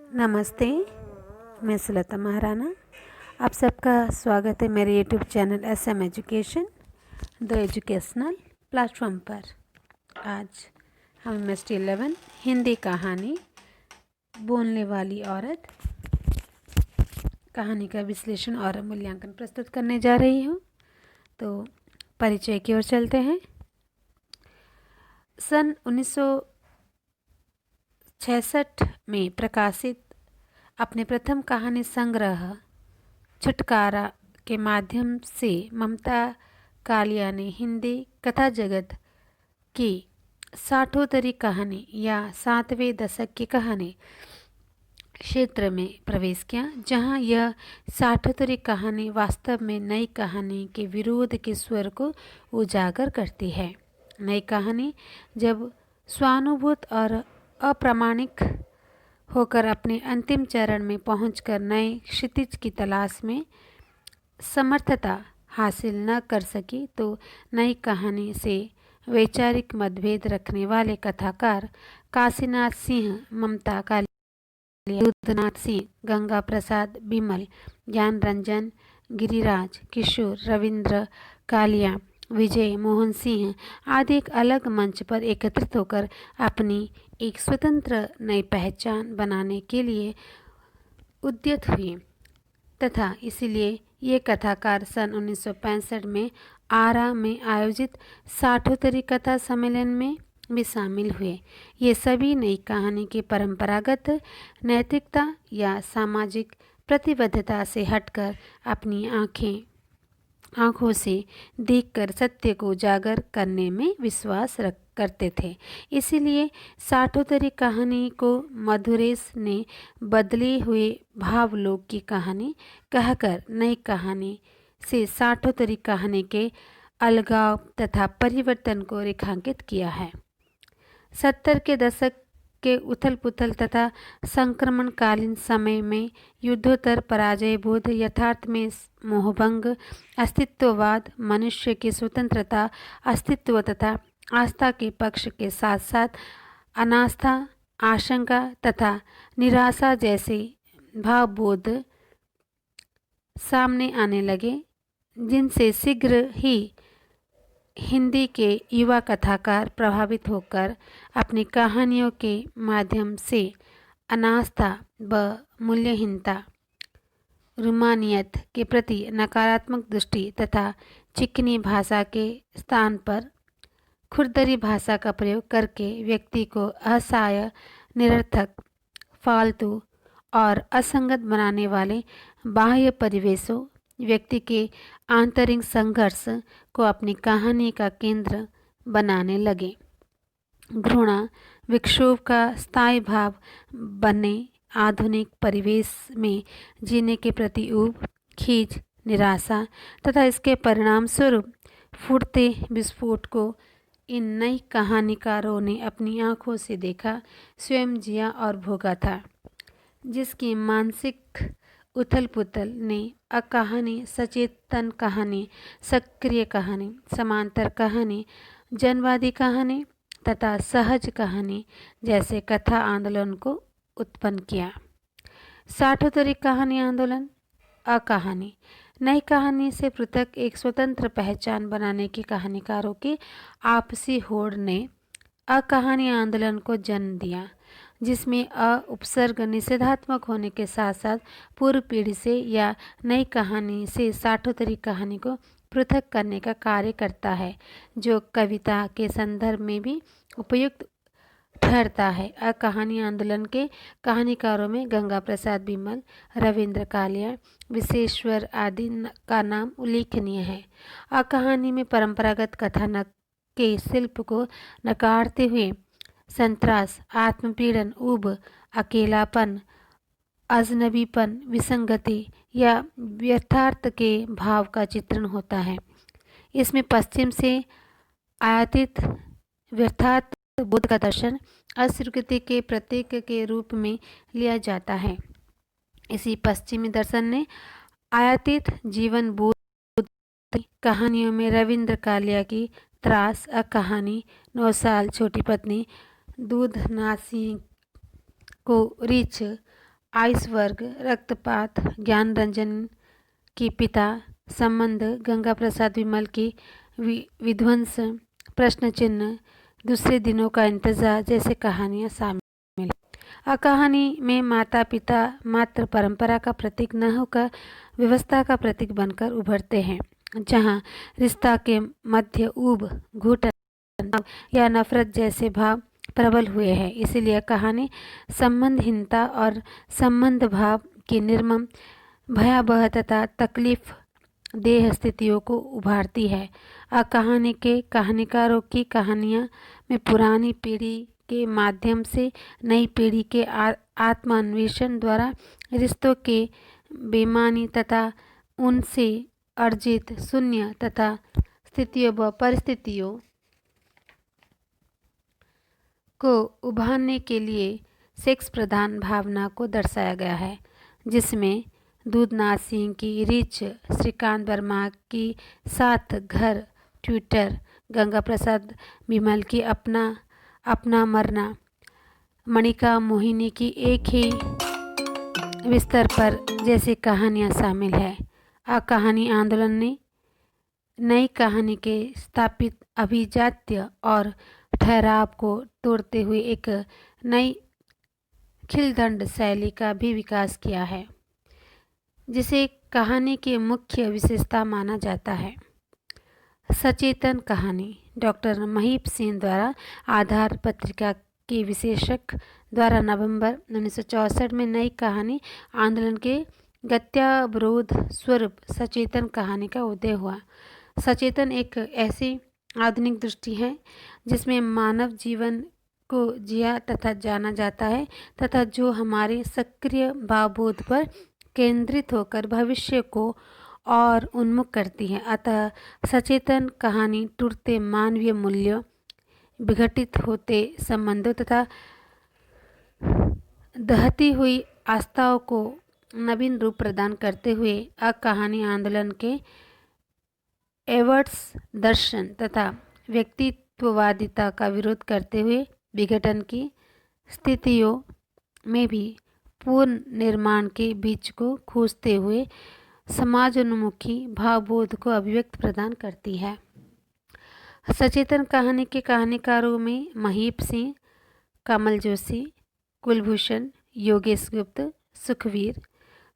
नमस्ते, मैं सुलता महाराणा। आप सबका स्वागत है मेरे YouTube channel SM education the educational platform पर। आज हम MST 11 हिंदी कहानी बोलने वाली औरत कहानी का विश्लेषण और मूल्यांकन प्रस्तुत करने जा रही हूँ। तो परिचय की ओर चलते हैं। सन 1966 में प्रकाशित अपने प्रथम कहानी संग्रह छुटकारा के माध्यम से ममता कालिया ने हिंदी कथा जगत की 60वीं कहानी या 7वें दशक की कहानी क्षेत्र में प्रवेश किया, जहां यह 60वीं कहानी वास्तव में नई कहानी के विरोध के स्वर को उजागर करती है। नई कहानी जब स्वानुभूत और अप्रामाणिक होकर अपने अंतिम चरण में पहुंचकर नए क्षितिज की तलाश में समर्थता हासिल न कर सकी, तो नई कहानी से वैचारिक मतभेद रखने वाले कथाकार काशीनाथ सिंह, ममता कालिया, रुद्रनाथ सिंह, गंगा प्रसाद बिमल, ज्ञान रंजन, गिरिराज किशोर, रविंद्र कालिया, विजय मोहन सिंह आदि एक अलग मंच पर एकत्रित होकर अपनी एक स्वतंत्र नई पहचान बनाने के लिए उद्यत हुए तथा इसलिए ये कथाकार सन 1965 में आरा में आयोजित 60वीं कथा सम्मेलन में भी शामिल हुए। ये सभी नई कहानी की परंपरागत नैतिकता या सामाजिक प्रतिबद्धता से हटकर अपनी आँखों से देखकर सत्य को उजागर करने में विश्वास करते थे। इसीलिए 60वीं कहानी को मधुरेश ने बदले हुए भावलोक की कहानी कहकर नई कहानी से 60वीं कहानी के अलगाव तथा परिवर्तन को रेखांकित किया है। 70 के दशक के उथल पुथल तथा संक्रमणकालीन समय में युद्धोत्तर पराजय बोध, यथार्थ में मोहभंग, अस्तित्ववाद, मनुष्य की स्वतंत्रता, अस्तित्व तथा आस्था के पक्ष के साथ साथ अनास्था, आशंका तथा निराशा जैसे भावबोध सामने आने लगे, जिनसे शीघ्र ही हिंदी के युवा कथाकार प्रभावित होकर अपनी कहानियों के माध्यम से अनास्था व मूल्यहीनता, रूमानियत के प्रति नकारात्मक दृष्टि तथा चिकनी भाषा के स्थान पर खुरदरी भाषा का प्रयोग करके व्यक्ति को असहाय, निरर्थक, फालतू और असंगत बनाने वाले बाह्य परिवेशों, व्यक्ति के आंतरिक संघर्ष को अपनी कहानी का केंद्र बनाने लगे। घृणा, विक्षोभ का स्थायी भाव बने आधुनिक परिवेश में जीने के प्रति ऊब, खींच, निराशा तथा इसके परिणाम स्वरूप फूटते विस्फोट को इन नई कहानीकारों ने अपनी आँखों से देखा, स्वयं जिया और भोगा था, जिसकी मानसिक उथल पुथल ने अकहानी, सचेतन कहानी, सक्रिय कहानी, समांतर कहानी, जनवादी कहानी तथा सहज कहानी जैसे कथा आंदोलन को उत्पन्न किया। 60वीं कहानी आंदोलन अकहानी, नई कहानी से पृथक एक स्वतंत्र पहचान बनाने की कहानीकारों की आपसी होड़ ने अकहानी आंदोलन को जन्म दिया, जिसमें उपसर्ग निषेधात्मक होने के साथ साथ पूर्व पीढ़ी से या नई कहानी से 60वीं कहानी को पृथक करने का कार्य करता है, जो कविता के संदर्भ में भी उपयुक्त ठहरता है। अकहानी आंदोलन के कहानीकारों में गंगा प्रसाद बिमल, रविंद्र कालिया, विश्वेश्वर आदि का नाम उल्लेखनीय है। अकहानी में परंपरागत कथानक के शिल्प को नकारते हुए संत्रास, आत्मपीड़न, ऊब, अकेलापन, अजनबीपन, विसंगति या व्यर्थार्थ के भाव का चित्रण होता है। इसमें पश्चिम से आयातित व्यर्थार्थ बुद्ध का दर्शन अस्वीकृति के प्रतीक के रूप में लिया जाता है। इसी पश्चिमी दर्शन ने आयातित जीवन बोध कहानियों में रविंद्र कालिया की त्रास, कहानी 9 साल छोटी पत्नी, दूधनाथ सिंह को रीछ, आइस वर्ग, रक्तपात, ज्ञान रंजन की पिता, संबंध, गंगा प्रसाद विमल की विध्वंस, प्रश्न चिन्ह, दूसरे दिनों का इंतजार जैसे कहानियाँ शामिल हैं। कहानी में माता पिता मात्र परंपरा का प्रतीक न होकर व्यवस्था का प्रतीक बनकर उभरते हैं, जहाँ रिश्ता के मध्य ऊब, घुटन या नफरत जैसे भाव प्रबल हुए हैं। इसीलिए कहानी संबंधहीनता और संबंध भाव की निर्मम, भयावह तथा तकलीफ देह स्थितियों को उभारती है। कहानी के कहानीकारों की कहानियाँ में पुरानी पीढ़ी के माध्यम से नई पीढ़ी के आत्मान्वेषण द्वारा रिश्तों के बेमानी तथा उनसे अर्जित शून्य तथा स्थितियों व परिस्थितियों को उभारने के लिए सेक्स प्रधान भावना को दर्शाया गया है, जिसमें दूधनाथ सिंह की रीच, श्रीकांत वर्मा की सात घर, ट्विटर, गंगा प्रसाद विमल की अपना मरना, मणिका मोहिनी की एक ही बिस्तर पर जैसी कहानियाँ शामिल है। कहानी आंदोलन ने नई कहानी के स्थापित अभिजात्य और ठहराव को तोड़ते हुए एक नई खिलदंड शैली का भी विकास किया है, जिसे कहानी की मुख्य विशेषता माना जाता है। सचेतन कहानी डॉक्टर महीप सिंह द्वारा आधार पत्रिका के विशेषज्ञ द्वारा नवंबर 1964 में नई कहानी आंदोलन के गत्यावरोध स्वरूप सचेतन कहानी का उदय हुआ। सचेतन एक ऐसी आधुनिक दृष्टि है जिसमें मानव जीवन को जिया तथा जाना जाता है तथा जो हमारे सक्रिय भावबोध पर केंद्रित होकर भविष्य को और उन्मुख करती है। अतः सचेतन कहानी टूटते मानवीय मूल्यों, विघटित होते संबंधों तथा दहती हुई आस्थाओं को नवीन रूप प्रदान करते हुए कहानी आंदोलन के एवर्ट्स दर्शन तथा व्यक्तित्ववादिता का विरोध करते हुए विघटन की स्थितियों में भी पूर्ण निर्माण के बीच को खोजते हुए समाजोन्मुखी भावबोध को अभिव्यक्त प्रदान करती है। सचेतन कहानी के कहानीकारों में महीप सिंह, कमल जोशी, कुलभूषण, योगेश गुप्त, सुखवीर,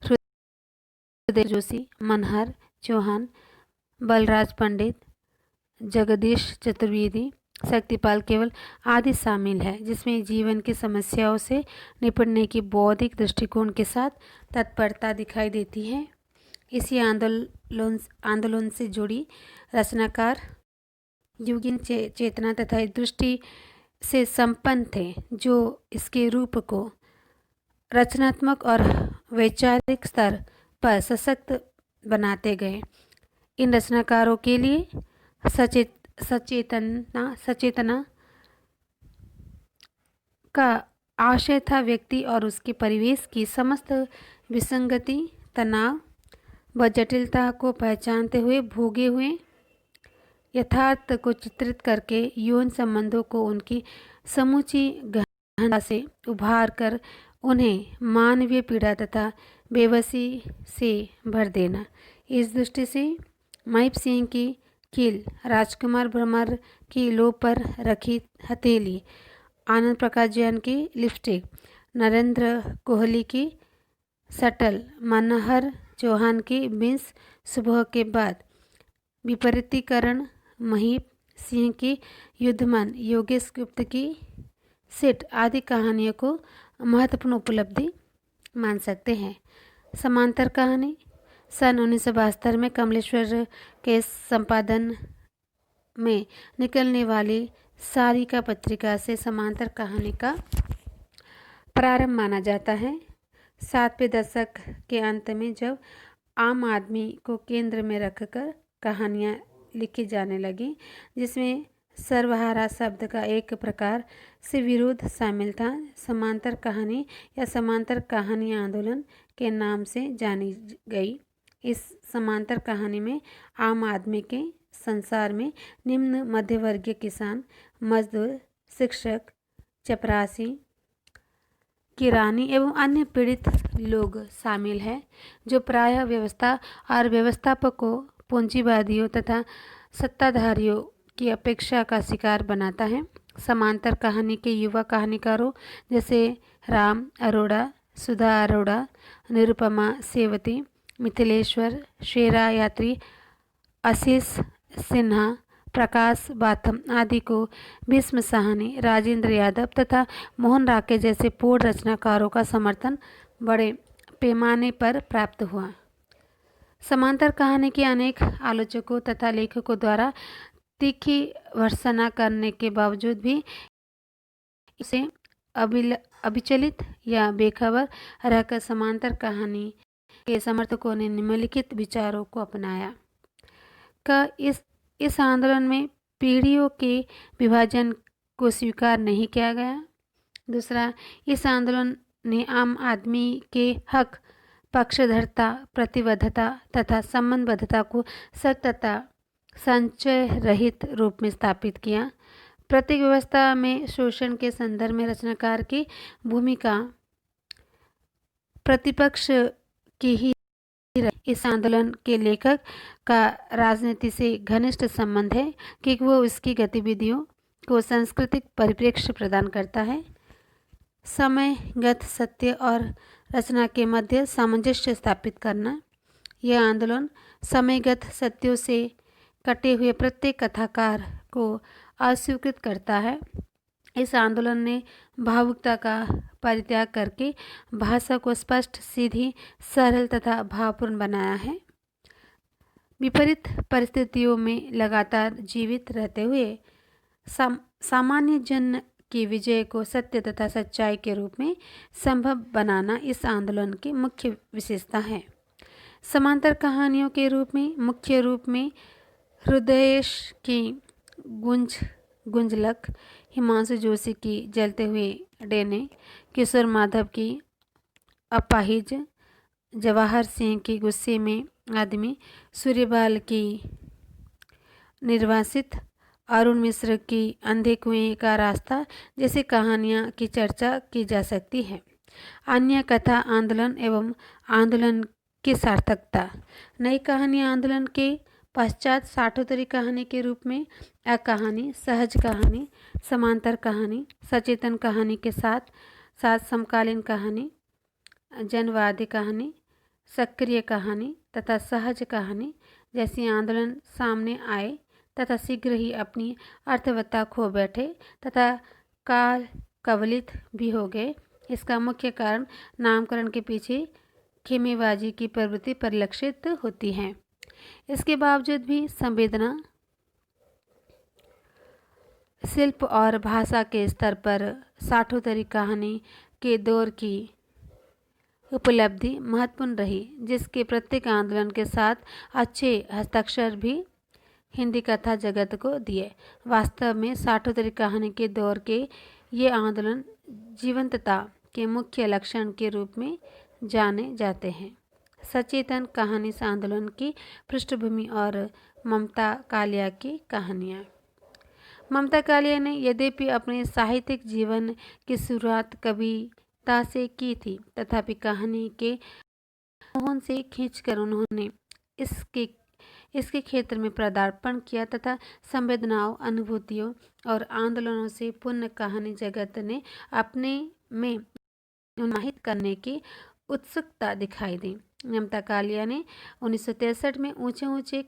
हृदय जोशी, मनहर चौहान, बलराज पंडित, जगदीश चतुर्वेदी, शक्तिपाल केवल आदि शामिल है, जिसमें जीवन की समस्याओं से निपटने की बौद्धिक दृष्टिकोण के साथ तत्परता दिखाई देती है। इसी आंदोलन से जुड़ी रचनाकार युगीन चेतना तथा दृष्टि से संपन्न थे, जो इसके रूप को रचनात्मक और वैचारिक स्तर पर सशक्त बनाते गए। इन रचनाकारों के लिए सचेतना का आशय था व्यक्ति और उसके परिवेश की समस्त विसंगति, तनाव व जटिलता को पहचानते हुए भोगे हुए यथार्थ को चित्रित करके यौन संबंधों को उनकी समूची गहनता से उभार कर उन्हें मानवीय पीड़ा तथा बेबसी से भर देना। इस दृष्टि से महीप सिंह की कील, राजकुमार भ्रमर की लो पर रखी हथेली, आनंद प्रकाश जैन की लिपस्टिक, नरेंद्र कोहली की शटल, मनहर चौहान की बींस सुबह के बाद, विपरीतीकरण महीप सिंह की युद्धमन, योगेश गुप्त की सिट आदि कहानियों को महत्वपूर्ण उपलब्धि मान सकते हैं। समांतर कहानी सन 1972 में कमलेश्वर के संपादन में निकलने वाली सारिका पत्रिका से समांतर कहानी का प्रारंभ माना जाता है। 60वें दशक के अंत में जब आम आदमी को केंद्र में रखकर कहानियाँ लिखी जाने लगी, जिसमें सर्वहारा शब्द का एक प्रकार से विरोध शामिल था, समांतर कहानी या समांतर कहानी आंदोलन के नाम से जानी गई। इस समांतर कहानी में आम आदमी के संसार में निम्न मध्यवर्गीय किसान, मजदूर, शिक्षक, चपरासी, की रानी एवं अन्य पीड़ित लोग शामिल हैं, जो प्रायः व्यवस्था और व्यवस्थापकों, पूंजीवादियों तथा सत्ताधारियों की अपेक्षा का शिकार बनाता है। समांतर कहानी के युवा कहानीकारों जैसे राम अरोड़ा, सुधा अरोड़ा, निरुपमा सेवती, मिथिलेश्वर, शेरा यात्री, आशीष सिन्हा, प्रकाश बाथम आदि को भीष्म साहनी, राजेंद्र यादव तथा मोहन राके जैसे पूर्ण रचनाकारों का समर्थन बड़े पैमाने पर प्राप्त हुआ। समांतर कहानी के अनेक आलोचकों तथा लेखकों द्वारा तीखी भर्त्सना करने के बावजूद भी इसे अविचलित या बेखबर रहकर समांतर कहानी के समर्थकों ने निम्नलिखित विचारों को अपनाया। इस आंदोलन में पीढ़ियों के विभाजन को स्वीकार नहीं किया गया। दूसरा, इस आंदोलन ने आम आदमी के हक, पक्षधरता, प्रतिबद्धता तथा संबंधबद्धता को सत्य तथा संचय रहित रूप में स्थापित किया। प्रत्येक व्यवस्था में शोषण के संदर्भ में रचनाकार की भूमिका प्रतिपक्ष की ही रही। इस आंदोलन के लेखक का राजनीति से घनिष्ठ संबंध है क्योंकि वो उसकी गतिविधियों को सांस्कृतिक परिप्रेक्ष्य प्रदान करता है। समयगत सत्य और रचना के मध्य सामंजस्य स्थापित करना। यह आंदोलन समयगत सत्यों से कटे हुए प्रत्येक कथाकार को अस्वीकृत करता है। इस आंदोलन ने भावुकता का परित्याग करके भाषा को स्पष्ट, सीधी, सरल तथा भावपूर्ण बनाया है। विपरीत परिस्थितियों में लगातार जीवित रहते हुए सामान्य जन की विजय को सत्य तथा सच्चाई के रूप में संभव बनाना इस आंदोलन की मुख्य विशेषता है। समांतर कहानियों के रूप में मुख्य रूप में हृदयेश की गुंजलक, हिमांशु जोशी की जलते हुए डेने, किशोर माधव की अपाहिज, जवाहर सिंह की गुस्से में आदमी, सूर्यपाल की निर्वासित, अरुण मिश्र की अंधे कुएं का रास्ता जैसी कहानियाँ की चर्चा की जा सकती है। अन्य कथा आंदोलन एवं आंदोलन की सार्थकता। नई कहानी आंदोलन के पश्चात साठोत्तरी कहानी के रूप में अकहानी, सहज कहानी, समांतर कहानी, सचेतन कहानी के साथ साथ समकालीन कहानी, जनवादी कहानी, सक्रिय कहानी तथा सहज कहानी जैसी आंदोलन सामने आए तथा शीघ्र ही अपनी अर्थवत्ता खो बैठे तथा काल कवलित भी हो गए। इसका मुख्य कारण नामकरण के पीछे खेमेबाजी की प्रवृत्ति परिलक्षित होती है। इसके बावजूद भी संवेदना, शिल्प और भाषा के स्तर पर साठोत्तरी कहानी के दौर की उपलब्धि महत्वपूर्ण रही, जिसके प्रत्येक आंदोलन के साथ अच्छे हस्ताक्षर भी हिंदी कथा जगत को दिए। वास्तव में साठोत्तरी कहानी के दौर के ये आंदोलन जीवंतता के मुख्य लक्षण के रूप में जाने जाते हैं। सचेतन कहानी से आंदोलन की पृष्ठभूमि और ममता कालिया की कहानियाँ। ममता कालिया ने यद्यपि अपने साहित्यिक जीवन की शुरुआत कविता से की थी, तथापि कहानी के मोहन से खींचकर उन्होंने इसके क्षेत्र में पदार्पण किया तथा संवेदनाओं, अनुभूतियों और आंदोलनों से पूर्ण कहानी जगत ने अपने में उन्माहित करने की उत्सुकता दिखाई दी। ममता कालिया ने 1963 में ऊंचे ऊंचे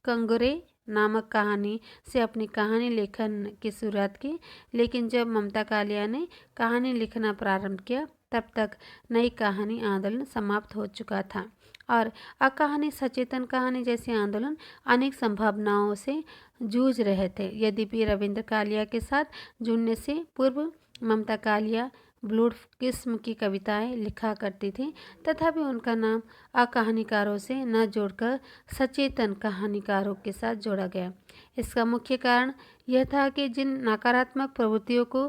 कंगोरे नामक कहानी से अपनी कहानी लेखन की शुरुआत की, लेकिन जब ममता कालिया ने कहानी लिखना प्रारंभ किया तब तक नई कहानी आंदोलन समाप्त हो चुका था और अकहानी, सचेतन कहानी जैसे आंदोलन अनेक संभावनाओं से जूझ रहे थे। यद्यपि रविंद्र कालिया के साथ जुड़ने से पूर्व ममता कालिया ब्लूड किस्म की कविताएं लिखा करती थी, तथापि उनका नाम अकहानीकारों से न जोड़कर सचेतन कहानीकारों के साथ जोड़ा गया। इसका मुख्य कारण यह था कि जिन नकारात्मक प्रवृत्तियों को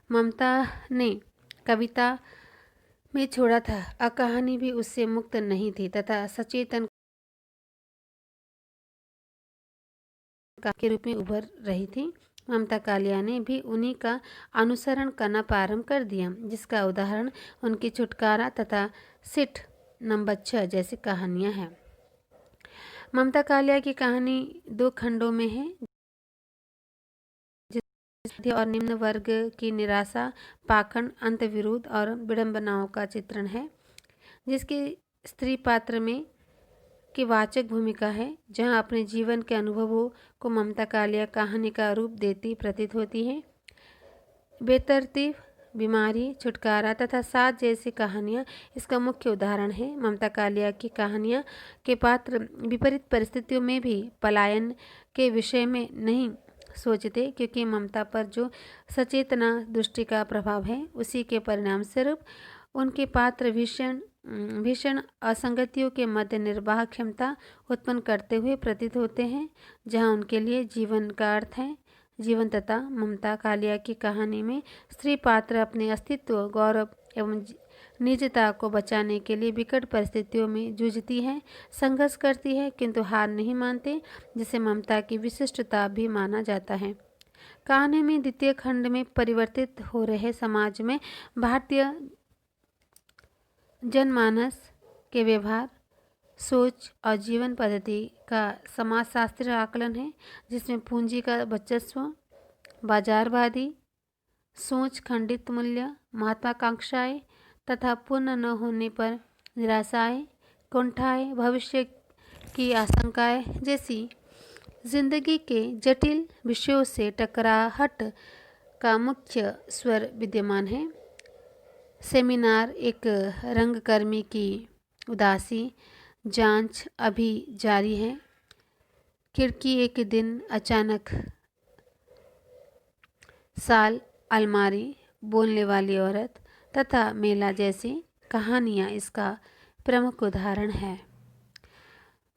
ममता ने कविता में छोड़ा था, अकहानी भी उससे मुक्त नहीं थी तथा सचेतन के रूप में उभर रही थी। ममता कालिया ने भी उन्हीं का अनुसरण करना प्रारंभ कर दिया, जिसका उदाहरण उनकी छुटकारा तथा सिट नंबर 6 जैसी कहानियां हैं। ममता कालिया की कहानी 2 खंडों में है, मध्य और निम्न वर्ग की निराशा, पाखंड, अंतर्विरोध और विडंबनाओं का चित्रण है, जिसकी स्त्री पात्र में की वाचक भूमिका है, जहां अपने जीवन के अनुभवों को ममता कालिया कहानी का रूप देती प्रतीत होती है। बेतरतीब, बीमारी, छुटकारा तथा साथ जैसी कहानियां इसका मुख्य उदाहरण है। ममता कालिया की कहानियां के पात्र विपरीत परिस्थितियों में भी पलायन के विषय में नहीं सोचते, क्योंकि ममता पर जो सचेतना दृष्टि का प्रभाव है, उसी के परिणाम स्वरूप उनके पात्र भीषण असंगतियों के मध्य निर्वाह क्षमता उत्पन्न करते हुए प्रतीत होते हैं, जहां उनके लिए जीवन का अर्थ है जीवन तथा। ममता कालिया की कहानी में स्त्री पात्र अपने अस्तित्व, गौरव एवं निजता को बचाने के लिए विकट परिस्थितियों में जूझती है, संघर्ष करती है, किंतु हार नहीं मानते, जिसे ममता की विशिष्टता भी माना जाता है। कहानी में द्वितीय खंड में परिवर्तित हो रहे समाज में भारतीय जनमानस के व्यवहार, सोच और जीवन पद्धति का समाजशास्त्रीय आकलन है, जिसमें पूंजी का वर्चस्व, बाजारवादी सोच, खंडित मूल्य, महत्वाकांक्षाएं तथा पूर्ण न होने पर निराशाएं, कुंठाएं, भविष्य की आशंकाएं जैसी जिंदगी के जटिल विषयों से टकराहट का मुख्य स्वर विद्यमान है। सेमिनार, एक रंगकर्मी की उदासी, जांच अभी जारी है, खिड़की, एक दिन अचानक, साल, अलमारी, बोलने वाली औरत तथा मेला जैसी कहानियाँ इसका प्रमुख उदाहरण है।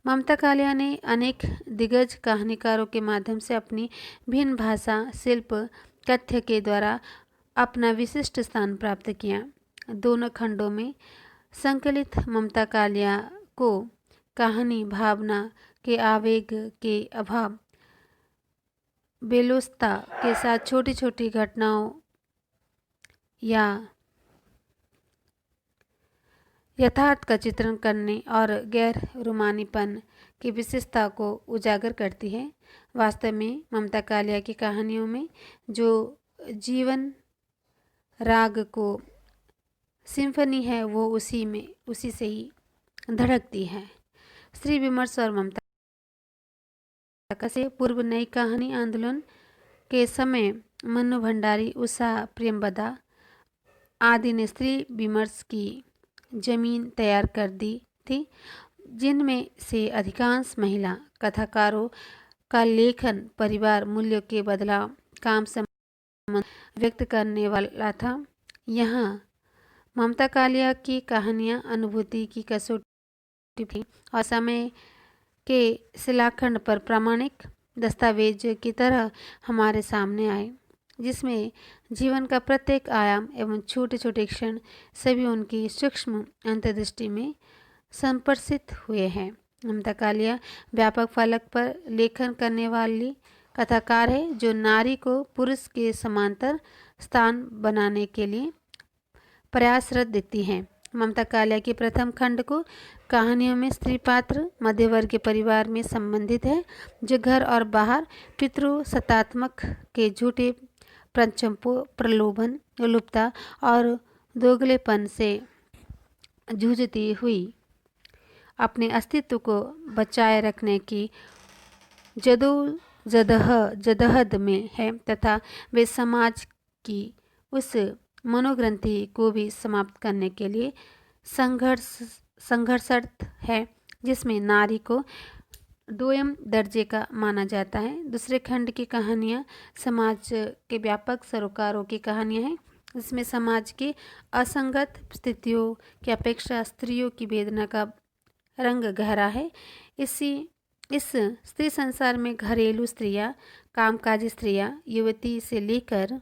ममता कालिया ने अनेक दिग्गज कहानीकारों के माध्यम से अपनी भिन्न भाषा, शिल्प, तथ्य के द्वारा अपना विशिष्ट स्थान प्राप्त किया। दोनों खंडों में संकलित ममता कालिया को कहानी भावना के आवेग के अभाव, बेलोस्ता के साथ छोटी छोटी घटनाओं या यथार्थ का चित्रण करने और गैर रोमानीपन की विशेषता को उजागर करती है। वास्तव में ममता कालिया की कहानियों में जो जीवन राग को सिम्फनी है, वो उसी से ही धड़कती है। स्त्री विमर्श और ममता से पूर्व नई कहानी आंदोलन के समय मन्नू भंडारी, उषा प्रेमवदा आदि ने स्त्री विमर्श की जमीन तैयार कर दी थी, जिनमें से अधिकांश महिला कथाकारों का लेखन परिवार मूल्यों के बदलाव, काम संबंध व्यक्त करने वाला था। यहाँ ममता कालिया की कहानियाँ अनुभूति की कसौटी थी और समय के शिलाखंड पर प्रामाणिक दस्तावेज की तरह हमारे सामने आए, जिसमें जीवन का प्रत्येक आयाम एवं छोटे छोटे क्षण सभी उनकी सूक्ष्म अंतर्दृष्टि में संप्रसित हुए हैं। ममता कालिया व्यापक फलक पर लेखन करने वाली कथाकार है, जो नारी को पुरुष के समांतर स्थान बनाने के लिए प्रयासरत दिखती हैं। ममता कालिया के प्रथम खंड को कहानियों में स्त्री पात्र मध्यवर्गीय परिवार में संबंधित है, जो घर और बाहर पितृसत्तात्मक के झूठे प्रचंपो, प्रलोभन, लुप्तता और दोगलेपन से जूझती हुई अपने अस्तित्व को बचाए रखने की जदोजहद में है, तथा वे समाज की उस मनोग्रंथि को भी समाप्त करने के लिए संघर्षरत है, जिसमें नारी को दोयम दर्जे का माना जाता है। दूसरे खंड की कहानियाँ समाज के व्यापक सरोकारों की कहानियाँ हैं, इसमें समाज की असंगत स्थितियों की अपेक्षा स्त्रियों की वेदना का रंग गहरा है। इस स्त्री संसार में घरेलू स्त्रियाँ, कामकाजी स्त्रियाँ, युवती से लेकर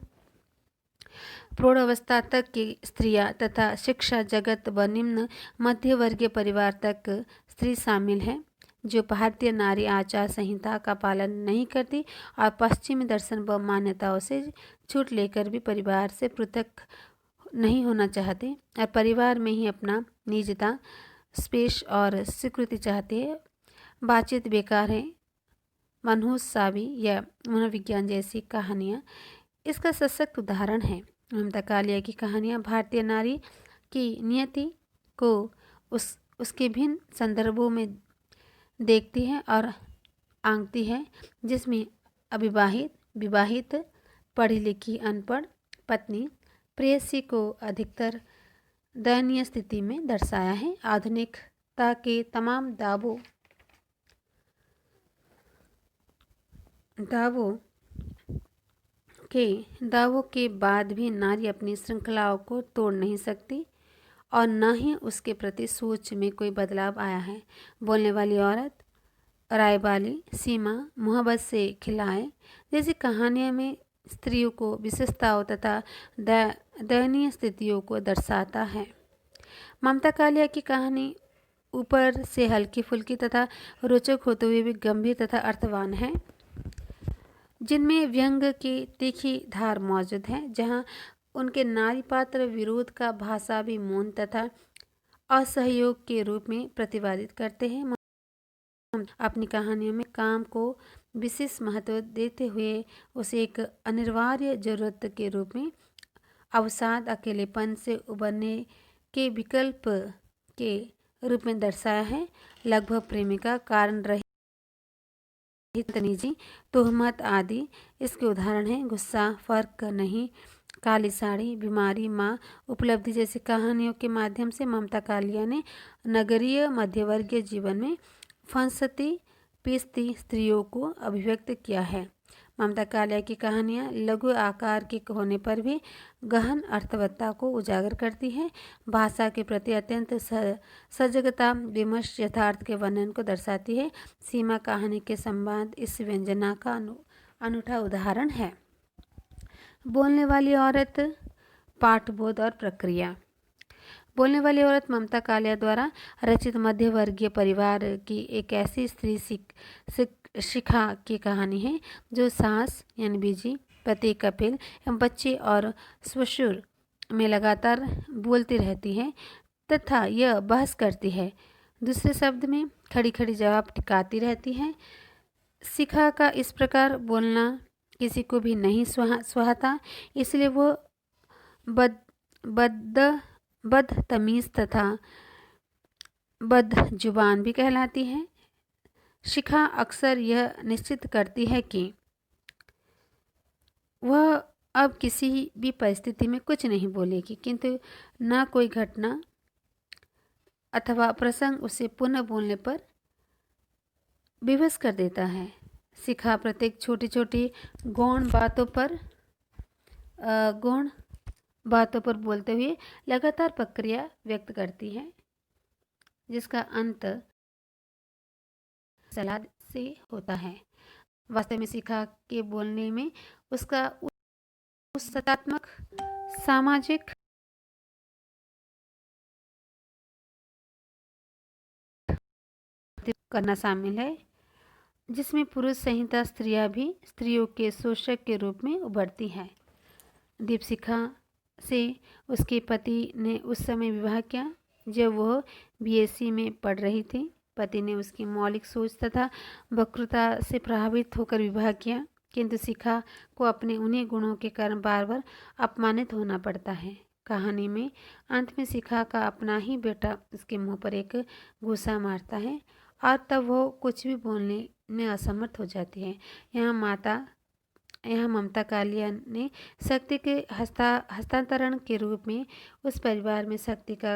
प्रौढ़ावस्था तक की स्त्रियाँ तथा शिक्षा जगत व निम्न मध्यवर्गीय परिवार तक स्त्री शामिल है, जो भारतीय नारी आचार संहिता का पालन नहीं करती और पश्चिमी दर्शन व मान्यताओं से छूट लेकर भी परिवार से पृथक नहीं होना चाहते और परिवार में ही अपना निजता, स्पेस और स्वीकृति चाहते हैं। बातचीत बेकार है, मनहूस सावी या मनोविज्ञान जैसी कहानियाँ इसका सशक्त उदाहरण है। ममता कालिया की कहानियाँ भारतीय नारी की नियति को उसके भिन्न संदर्भों में देखती है और आंकती है, जिसमें अविवाहित, विवाहित, पढ़ी लिखी, अनपढ़ पत्नी प्रेयसी को अधिकतर दयनीय स्थिति में दर्शाया है। आधुनिकता के तमाम दावों के बाद भी नारी अपनी श्रृंखलाओं को तोड़ नहीं सकती और न ही उसके प्रति सोच में कोई बदलाव आया है। बोलने वाली औरत, रायबाली, सीमा, मोहब्बत से खिलाए जैसी कहानियों में स्त्रियों को विशेषताओं तथा दयनीय स्थितियों को दर्शाता है। ममता कालिया की कहानी ऊपर से हल्की फुल्की तथा रोचक होते हुए भी गंभीर तथा अर्थवान है, जिनमें व्यंग की तीखी धार मौजूद है, जहां उनके नारी पात्र विरोध का भाषा भी मौन तथा असहयोग के रूप में प्रतिपादित करते हैं। हम अपनी कहानियों में काम को विशेष महत्व देते हुए उसे एक अनिवार्य जरूरत के रूप में अवसाद, अकेलेपन से उबरने के विकल्प के रूप में दर्शाया है। लगभग प्रेमिका, कारण रहित निजी, तोहमत आदि इसके उदाहरण हैं। गुस्सा, फर्क नहीं, काली साड़ी, बीमारी, माँ, उपलब्धि जैसी कहानियों के माध्यम से ममता कालिया ने नगरीय मध्यवर्गीय जीवन में फंसती पीसती स्त्रियों को अभिव्यक्त किया है। ममता कालिया की कहानियाँ लघु आकार की होने पर भी गहन अर्थवत्ता को उजागर करती है। भाषा के प्रति अत्यंत सजगता, विमर्श, यथार्थ के वर्णन को दर्शाती है। सीमा कहानी के संवाद इस व्यंजना का अनूठा उदाहरण है। बोलने वाली औरत, पाठबोध और प्रक्रिया। बोलने वाली औरत ममता कालिया द्वारा रचित मध्यवर्गीय परिवार की एक ऐसी स्त्री शिखा की कहानी है जो सास यानी बीजी, पति कपिल एवं बच्चे और ससुर में लगातार बोलती रहती है तथा यह बहस करती है। दूसरे शब्द में खड़ी खड़ी जवाब टिकाती रहती है। शिखा का इस प्रकार बोलना किसी को भी नहीं सुहाता, इसलिए वो बदतमीज तथा बदजुबान भी कहलाती है। शिखा अक्सर यह निश्चित करती है कि वह अब किसी भी परिस्थिति में कुछ नहीं बोलेगी, किंतु न कोई घटना अथवा प्रसंग उसे पुनः बोलने पर विवश कर देता है। शिखा प्रत्येक छोटी छोटी गौण बातों पर बोलते हुए लगातार प्रक्रिया व्यक्त करती है, जिसका अंत सलाह से होता है। वास्तव में शिखा के बोलने में उसका उस सकारात्मक सामाजिक करना शामिल है, जिसमें पुरुष संहिता स्त्रियां भी स्त्रियों के शोषक के रूप में उभरती हैं। दीपशिखा से उसके पति ने उस समय विवाह किया जब वह बीएससी में पढ़ रही थी। पति ने उसकी मौलिक सोच तथा वक्रता से प्रभावित होकर विवाह किया, किंतु शिखा को अपने उन्हीं गुणों के कारण बार बार अपमानित होना पड़ता है। कहानी में अंत में शिखा का अपना ही बेटा उसके मुंह पर एक घूंसा मारता है और तब वो कुछ भी बोलने में असमर्थ हो जाती है। यहाँ ममता कालिया ने शक्ति के हस्तांतरण के रूप में उस परिवार में शक्ति का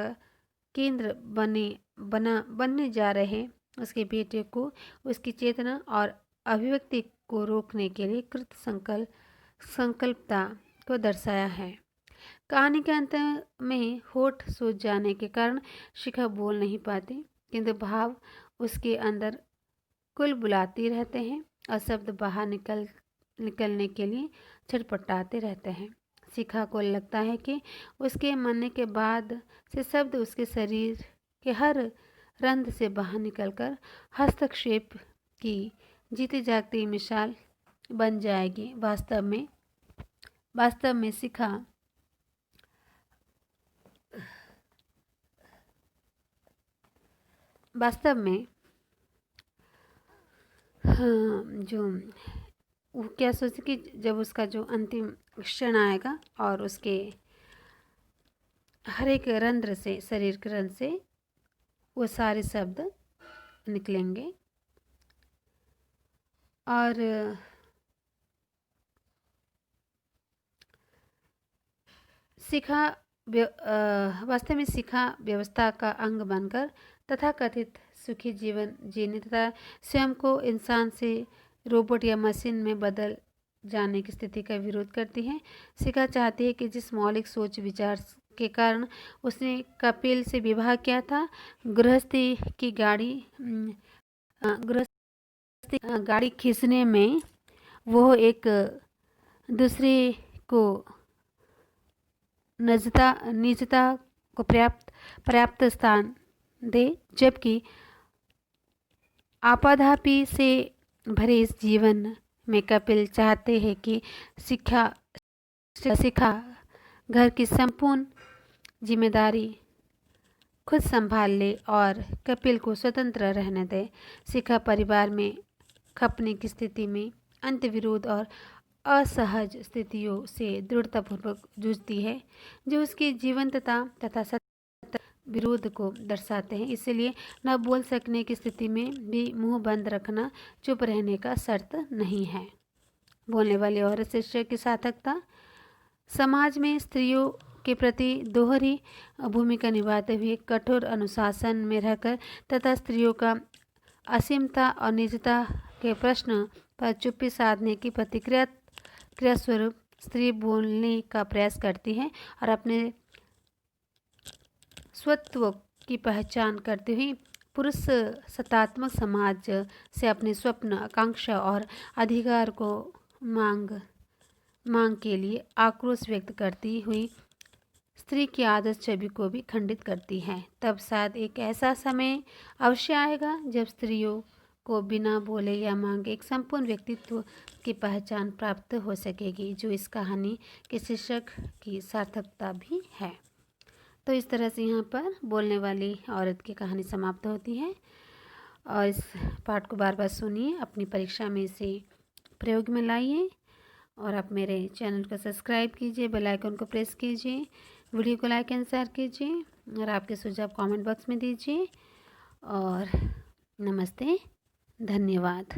केंद्र बनने जा रहे उसके बेटे को उसकी चेतना और अभिव्यक्ति को रोकने के लिए कृत संकल्पता को दर्शाया है। कहानी के अंत में होठ सूज जाने के कारण शिखा बोल नहीं पाती, किंतु भाव उसके अंदर कुल बुलाती रहते हैं और शब्द बाहर निकलने के लिए छटपटाते रहते हैं। शिखा को लगता है कि उसके मरने के बाद से शब्द उसके शरीर के हर रंध्र से बाहर निकलकर हस्तक्षेप की जीती जागती मिसाल बन जाएगी। वास्तव में हाँ, जो वो क्या सोचे कि जब उसका जो अंतिम क्षण आएगा और उसके हर एक रंध्र से, शरीर के रंध्र से वो सारे शब्द निकलेंगे और वास्तव में शिखा व्यवस्था का अंग बनकर तथाकथित सुखी जीवन जीने तथा स्वयं को इंसान से रोबोट या मशीन में बदल जाने की स्थिति का विरोध करती है। शिखा चाहती है कि जिस मौलिक सोच विचार के कारण उसने कपिल से विवाह किया था, गृहस्थी की गाड़ी खींचने में वो एक दूसरे को निजता को पर्याप्त स्थान दे, जबकि आपाधापी से भरे इस जीवन में कपिल चाहते हैं कि शिखा घर की संपूर्ण जिम्मेदारी खुद संभाल ले और कपिल को स्वतंत्र रहने दे। शिखा परिवार में खपने की स्थिति में अंतर्विरोध और असहज स्थितियों से दृढ़तापूर्वक जूझती है, जो उसकी जीवंतता तथा सत्य विरोध को दर्शाते हैं। इसलिए न बोल सकने की स्थिति में भी मुंह बंद रखना चुप रहने का शर्त नहीं है। बोलने वाली औरत शिष्य की सार्थकता। समाज में स्त्रियों के प्रति दोहरी भूमिका निभाते हुए कठोर अनुशासन में रहकर तथा स्त्रियों का असीमता और निजता के प्रश्न पर चुप्पी साधने की क्रिया स्वरूप स्त्री बोलने का प्रयास करती है और अपने स्वत्व की पहचान करते हुए पुरुष सत्तात्मक समाज से अपने स्वप्न, आकांक्षा और अधिकार को मांग के लिए आक्रोश व्यक्त करती हुई स्त्री की आदर्श छवि को भी खंडित करती है। तब शायद एक ऐसा समय अवश्य आएगा जब स्त्रियों को बिना बोले या मांगे एक संपूर्ण व्यक्तित्व की पहचान प्राप्त हो सकेगी, जो इस कहानी के शीर्षक की सार्थकता भी है। तो इस तरह से यहाँ पर बोलने वाली औरत की कहानी समाप्त होती है और इस पाठ को बार बार सुनिए, अपनी परीक्षा में इसे प्रयोग में लाइए और आप मेरे चैनल को सब्सक्राइब कीजिए, बेल आइकन को प्रेस कीजिए, वीडियो को लाइक एंड शेयर कीजिए और आपके सुझाव कमेंट बॉक्स में दीजिए। और नमस्ते, धन्यवाद।